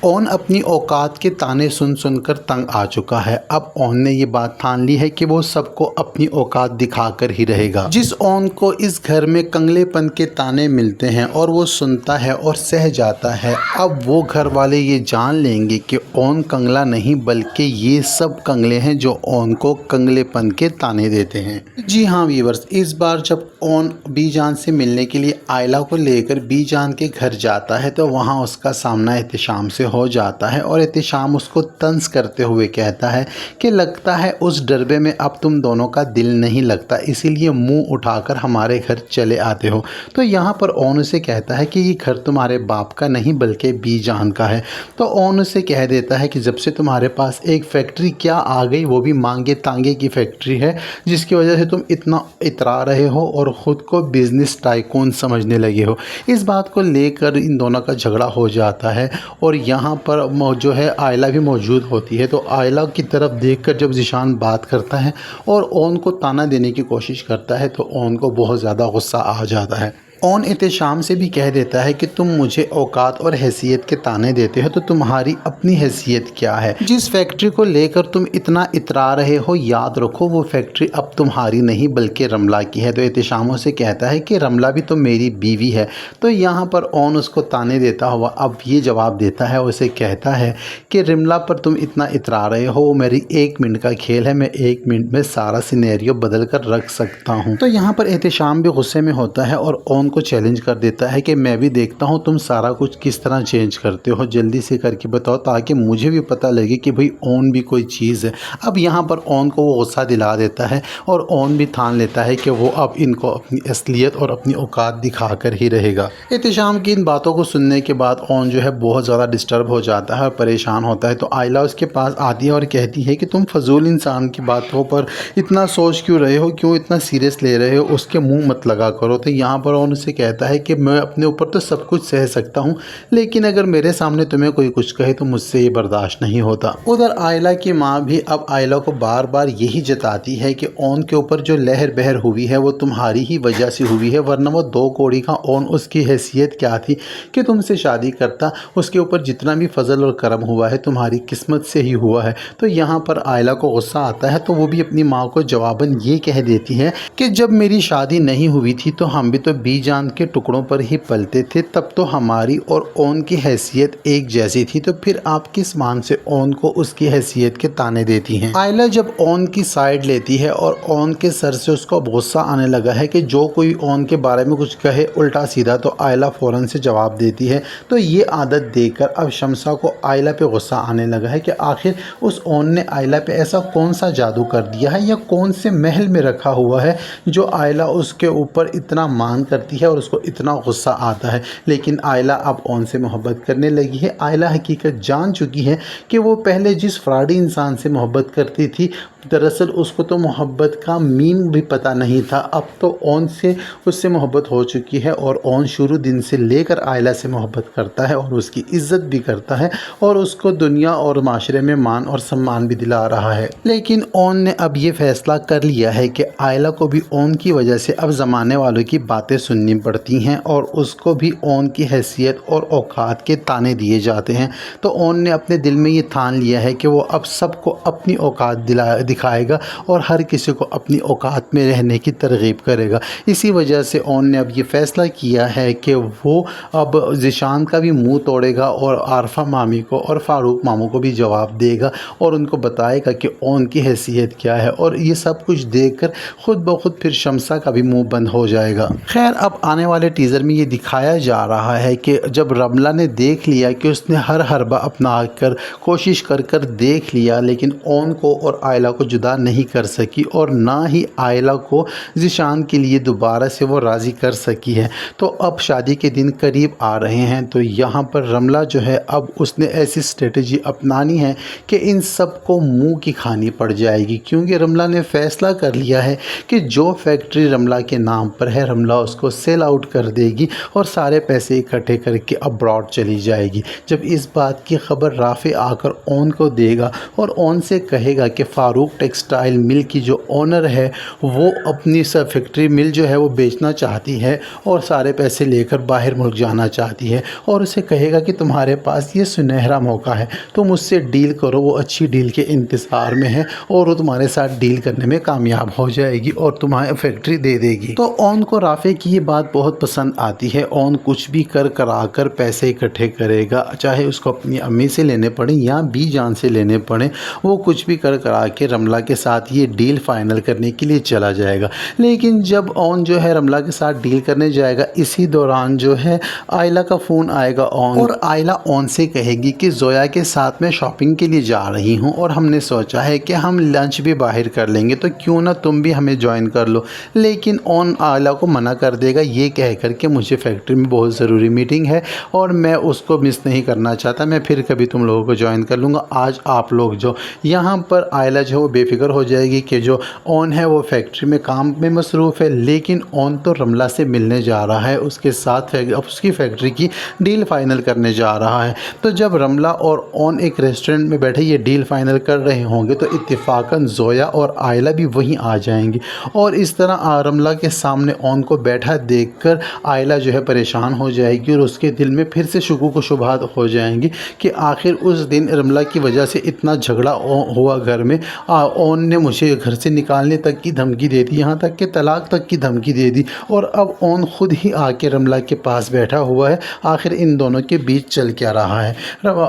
Own अपनी औकात के ताने सुन सुन कर तंग आ चुका है। अब ओन ने ये बात ठान ली है कि वो सबको अपनी औकात दिखाकर ही रहेगा। जिस ओन को इस घर में कंगलेपन के ताने मिलते हैं और वो सुनता है और सह जाता है, अब वो घर वाले ये जान लेंगे कि ओन कंगला नहीं बल्कि ये सब कंगले हैं जो ओन को कंगलेपन के ताने देते हैं। जी हाँ व्यूअर्स, इस बार जब ओन बीजान से मिलने के लिए आयला को लेकर बीजान के घर जाता है तो वहाँ उसका सामना एहतिशाम से हो जाता है और एहतिशाम उसको तंज करते हुए कहता है कि लगता है उस डरबे में अब तुम दोनों का दिल नहीं लगता, इसीलिए मुंह उठाकर हमारे घर चले आते हो। तो यहाँ पर ओन उसे कहता है कि ये घर तुम्हारे बाप का नहीं बल्कि बीजान का है। तो ओन उसे कह देता है कि जब से तुम्हारे पास एक फैक्ट्री क्या आ गई, वो भी मांगे तांगे की फैक्ट्री है, जिसकी वजह से तुम इतना इतरा रहे हो और ख़ुद को बिजनेस टाइकून समझने लगे हो। इस बात को लेकर इन दोनों का झगड़ा हो जाता है और यहाँ पर जो है आयला भी मौजूद होती है। तो आयला की तरफ देखकर जब ज़ीशान बात करता है और ओन को ताना देने की कोशिश करता है तो ओन को बहुत ज़्यादा गुस्सा आ जाता है। ओन एहतिशाम से भी कह देता है कि तुम मुझे औकात और हैसियत के ताने देते हो तो तुम्हारी अपनी हैसियत क्या है? जिस फैक्ट्री को लेकर तुम इतना इतरा रहे हो, याद रखो वो फैक्ट्री अब तुम्हारी नहीं बल्कि रमला की है। तो एहतिशाम से कहता है कि रमला भी तो मेरी बीवी है। तो यहाँ पर ओन उसको ताने देता हुआ अब ये जवाब देता है, उसे कहता है कि रमला पर तुम इतना इतरा रहे हो, वो मेरी 1 मिनट का खेल है, मैं 1 मिनट में सारा सिनेरियो बदल कर रख सकता हूँ। तो यहाँ पर एहतिशाम भी गुस्से में होता है और ओन को चैलेंज कर देता है कि मैं भी देखता हूँ तुम सारा कुछ किस तरह चेंज करते हो, जल्दी से करके बताओ ताकि मुझे भी पता लगे कि भाई ओन भी कोई चीज़ है। अब यहाँ पर ओन को वो गुस्सा दिला देता है और ओन भी ठान लेता है कि वो अब इनको अपनी असलियत और अपनी औकात दिखाकर ही रहेगा। एहतिशाम की इन बातों को सुनने के बाद ओन जो है बहुत ज़्यादा डिस्टर्ब हो जाता है और परेशान होता है। तो आयला उसके पास आती है और कहती है कि तुम फजूल इंसान की बातों पर इतना सोच क्यों रहे हो, क्यों इतना सीरियस ले रहे हो, उसके मुँह मत लगा करो। तो यहाँ पर ओन उसे कहता है कि मैं अपने ऊपर तो सब कुछ सह सकता हूँ, लेकिन अगर मेरे सामने तुम्हें कोई कुछ कहे तो मुझसे ये बर्दाश्त नहीं होता। उधर आयला की माँ भी अब आयला को बार बार यही जताती है कि ओन के ऊपर जो लहर बहर हुई है वो तुम्हारी ही वजह से हुई है, वरना वो 2 कौड़ी का ओन उसकी हैसियत क्या थी कि तुमसे शादी करता, उसके ऊपर जितना भी फजल और करम हुआ है तुम्हारी किस्मत से ही हुआ है। तो यहाँ पर आयला को गुस्सा आता है तो वो भी अपनी माँ को जवाबन ये कह देती है कि जब मेरी शादी नहीं हुई थी तो हम भी तो बीजान के टुकड़ों पर ही पलते थे, तब तो हमारी और ओन की हैसियत एक जैसी थी, तो फिर आप किस मान से ओन को उसकी हैसियत के ताने देती हैं। आयला जब ओन की साइड लेती है और ओन के सर से उसको गुस्सा आने लगा है कि जो कोई ओन के बारे में कुछ कहे उल्टा सीधा, तो आयला फ़ौरन से जवाब देती है। तो ये आदत देखकर अब शमसा को आयला पे गुस्सा आने लगा है कि आखिर उस ओन ने आयला पे ऐसा कौन सा जादू कर दिया है या कौन से महल में रखा हुआ है जो आयला उसके ऊपर इतना मान करती है और उसको इतना गुस्सा आता है। लेकिन आयला अब ओन से मोहब्बत करने लगी है। आयला हकीकत जान चुकी है कि वो पहले जिस फ्रॉडी इंसान से मोहब्बत करती थी, दरअसल उसको तो मोहब्बत का मीम भी पता नहीं था। अब तो ओन से उससे मोहब्बत हो चुकी है और ओन शुरू दिन से लेकर आयला से मोहब्बत करता है और उसकी इज्जत भी करता है और उसको दुनिया और माशरे में मान और सम्मान भी दिला रहा है। लेकिन ओन ने अब ये फैसला कर लिया है कि आयला को भी ओन की वजह से अब ज़माने वालों की बातें सुननी पड़ती हैं और उसको भी ओन की हैसियत और औकात के ताने दिए जाते हैं। तो ओन ने अपने दिल में ये ठान लिया है कि वो अब सबको अपनी औकात दिखाएगा और हर किसी को अपनी औकात में रहने की तरगीब करेगा। इसी वजह से ओन ने अब ये फ़ैसला किया है कि वो अब ज़ीशान का भी मुंह तोड़ेगा और आरफा मामी को और फ़ारूक मामू को भी जवाब देगा और उनको बताएगा कि ओन की हैसियत क्या है। और ये सब कुछ देखकर ख़ुद ब खुद फिर शमसा का भी मुँह बंद हो जाएगा। खैर, अब आने वाले टीज़र में ये दिखाया जा रहा है कि जब रमला ने देख लिया कि उसने हर हरबा अपना कर कोशिश कर कर देख लिया, लेकिन ओन को और आयला को जुदा नहीं कर सकी और ना ही आयला को ज़ीशान के लिए दोबारा से वो राज़ी कर सकी है। तो अब शादी के दिन करीब आ रहे हैं। तो यहाँ पर रमला जो है अब उसने ऐसी स्ट्रेटजी अपनानी है कि इन सब को मुँह की खानी पड़ जाएगी, क्योंकि रमला ने फ़ैसला कर लिया है कि जो फैक्ट्री रमला के नाम पर है रमला उसको सेल आउट कर देगी और सारे पैसे इकट्ठे करके अब्रॉड चली जाएगी। जब इस बात की खबर राफे आकर ओन को देगा और ओन से कहेगा कि फ़ारूक टेक्सटाइल मिल की जो ओनर है वो अपनी सब फैक्ट्री मिल जो है वो बेचना चाहती है और सारे पैसे लेकर बाहर मुल्क जाना चाहती है, और उसे कहेगा कि तुम्हारे पास ये सुनहरा मौका है, तुम उससे डील करो, वो अच्छी डील के इंतज़ार में है और वो तुम्हारे साथ डील करने में कामयाब हो जाएगी और तुम्हारी फैक्ट्री दे देगी। तो ओन को राफे की ये बात बहुत पसंद आती है। ओन कुछ भी कर कराकर पैसे इकट्ठे करेगा, चाहे उसको अपनी अम्मी से लेने पड़े या बी जान से लेने पड़े, वो कुछ भी कर करा के रमला के साथ ये डील फाइनल करने के लिए चला जाएगा। लेकिन जब ओन जो है रमला के साथ डील करने जाएगा, इसी दौरान जो है आयला का फ़ोन आएगा ओन, और आयला ओन से कहेगी कि जोया के साथ मैं शॉपिंग के लिए जा रही हूँ और हमने सोचा है कि हम लंच भी बाहर कर लेंगे, तो क्यों ना तुम भी हमें ज्वाइन कर लो। लेकिन ओन आयला को मना कर देगा ये कह कर के मुझे फैक्ट्री में बहुत ज़रूरी मीटिंग है और मैं उसको मिस नहीं करना चाहता, मैं फिर कभी तुम लोगों को ज्वाइन कर लूँगा, आज आप लोग जो। यहाँ पर आयला जो है वो बेफिक्र हो जाएगी कि जो ओन है वो फैक्ट्री में काम में मसरूफ़ है, लेकिन ओन तो रमला से मिलने जा रहा है, उसके साथ उसकी फैक्ट्री की डील फाइनल करने जा रहा है। तो जब रमला और ओन एक रेस्टोरेंट में बैठे ये डील फाइनल कर रहे होंगे तो इत्तेफाकन जोया और आयला भी वहीं आ जाएंगी, और इस तरह रमला के सामने ओन को बैठा देखकर आयला जो है परेशान हो जाएगी और उसके दिल में फिर से शुकूक व शुबहात हो जाएंगी कि आखिर उस दिन रमला की वजह से इतना झगड़ा हुआ घर में, ओन ने मुझे घर से निकालने तक की धमकी दे दी, यहाँ तक कि तलाक तक की धमकी दे दी, और अब ओन खुद ही आके रमला के पास बैठा हुआ है, आखिर इन दोनों के बीच चल क्या रहा है।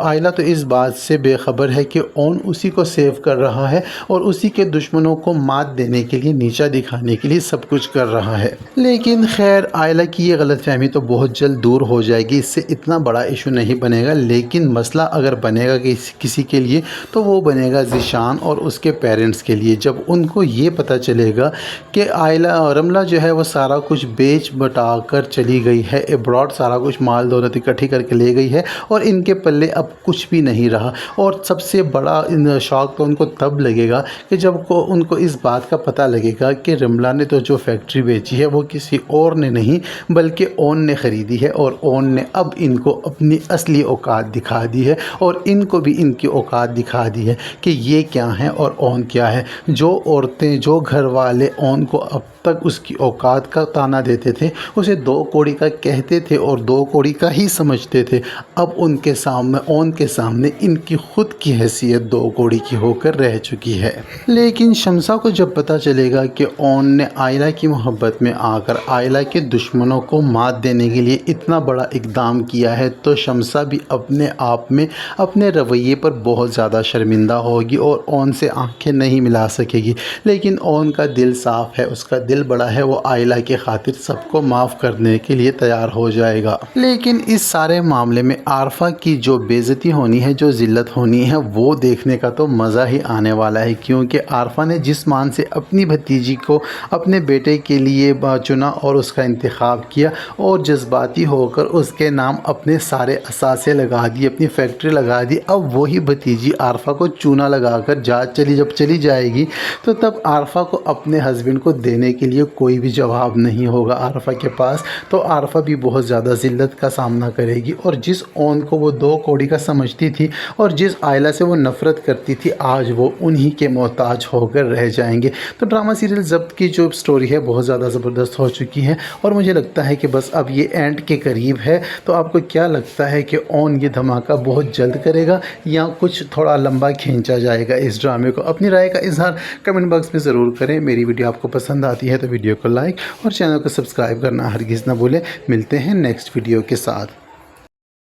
आयला तो इस बात से बेखबर है कि ओन उसी को सेव कर रहा है और उसी के दुश्मनों को मात देने के लिए, नीचा दिखाने के लिए सब कुछ कर रहा है। लेकिन खैर आयला की ये गलतफहमी तो बहुत जल्द दूर हो जाएगी, इससे इतना बड़ा इशू नहीं बनेगा। लेकिन मसला अगर बनेगा किसी के लिए तो वो बनेगा ज़ीशान और उसके पेरेंट्स के लिए, जब उनको ये पता चलेगा कि आयला रमला जो है वो सारा कुछ बेच बटा कर चली गई है अब्रॉड, सारा कुछ माल दौलत इकट्ठी करके ले गई है और इनके पल्ले अब कुछ भी नहीं रहा। और सबसे बड़ा शौक तो उनको तब लगेगा कि जब उनको इस बात का पता लगेगा कि रमला ने तो जो फैक्ट्री बेची है वो किसी और ने नहीं बल्कि ओन ने ख़रीदी है, और ओन ने अब इनको अपनी असली औकात दिखा दी है और इनको भी इनकी औकात दिखा दी है कि ये क्या है और ओन क्या है। जो औरतें, जो घर वाले ओन को अब तक उसकी औकात का ताना देते थे, उसे 2 कौड़ी का कहते थे और 2 कौड़ी का ही समझते थे, अब उनके सामने, ओन के सामने इनकी खुद की हैसियत 2 कौड़ी की होकर रह चुकी है। लेकिन शम्सा को जब पता चलेगा कि ओन ने आयला की मोहब्बत में आकर आयला के दुश्मनों को मात देने के लिए इतना बड़ा इक़दाम किया है, तो शम्सा भी अपने आप में अपने रवैये पर बहुत ज़्यादा शर्मिंदा होगी और ओन से आंखें नहीं मिला सकेगी। लेकिन ओन का दिल साफ़ है, उसका दिल बड़ा है, वो आयला के खातिर सबको माफ़ करने के लिए तैयार हो जाएगा। लेकिन इस सारे मामले में आरफा की जो बेइज्जती होनी है, जो ज़िल्लत होनी है, वो देखने का तो मज़ा ही आने वाला है, क्योंकि आरफा ने जिस मान से अपनी भतीजी को अपने बेटे के लिए चुना और उसका इंतखाब किया और जज्बाती होकर उसके नाम अपने सारे असासे लगा दिए, अपनी फैक्ट्री लगा दी, अब वही भतीजी आरफा को चूना लगाकर जब चली जाएगी तो तब आरफा को अपने हस्बैंड को देने के लिए कोई भी जवाब नहीं होगा आरफा के पास, तो आरफा भी बहुत ज़्यादा ज़िल्लत का सामना करेगी। और जिस ओन को वो 2 कौड़ी का समझती थी और जिस आयला से वो नफ़रत करती थी, आज वो उन्हीं के मोहताज होकर रह जाएंगे। तो ड्रामा सीरियल ज़ब्त की जो स्टोरी है बहुत ज़्यादा ज़बरदस्त हो चुकी है और मुझे लगता है कि बस अब ये एंड के करीब है। तो आपको क्या लगता है कि ओन ये धमाका बहुत जल्द करेगा या कुछ थोड़ा लंबा खींचा जाएगा इस ड्रामे को? अपनी राय का इजहार कमेंट बॉक्स में ज़रूर करें। मेरी वीडियो आपको पसंद आती है तो वीडियो को लाइक और चैनल को सब्सक्राइब करना हरगिज़ ना भूलें। मिलते हैं नेक्स्ट वीडियो के साथ।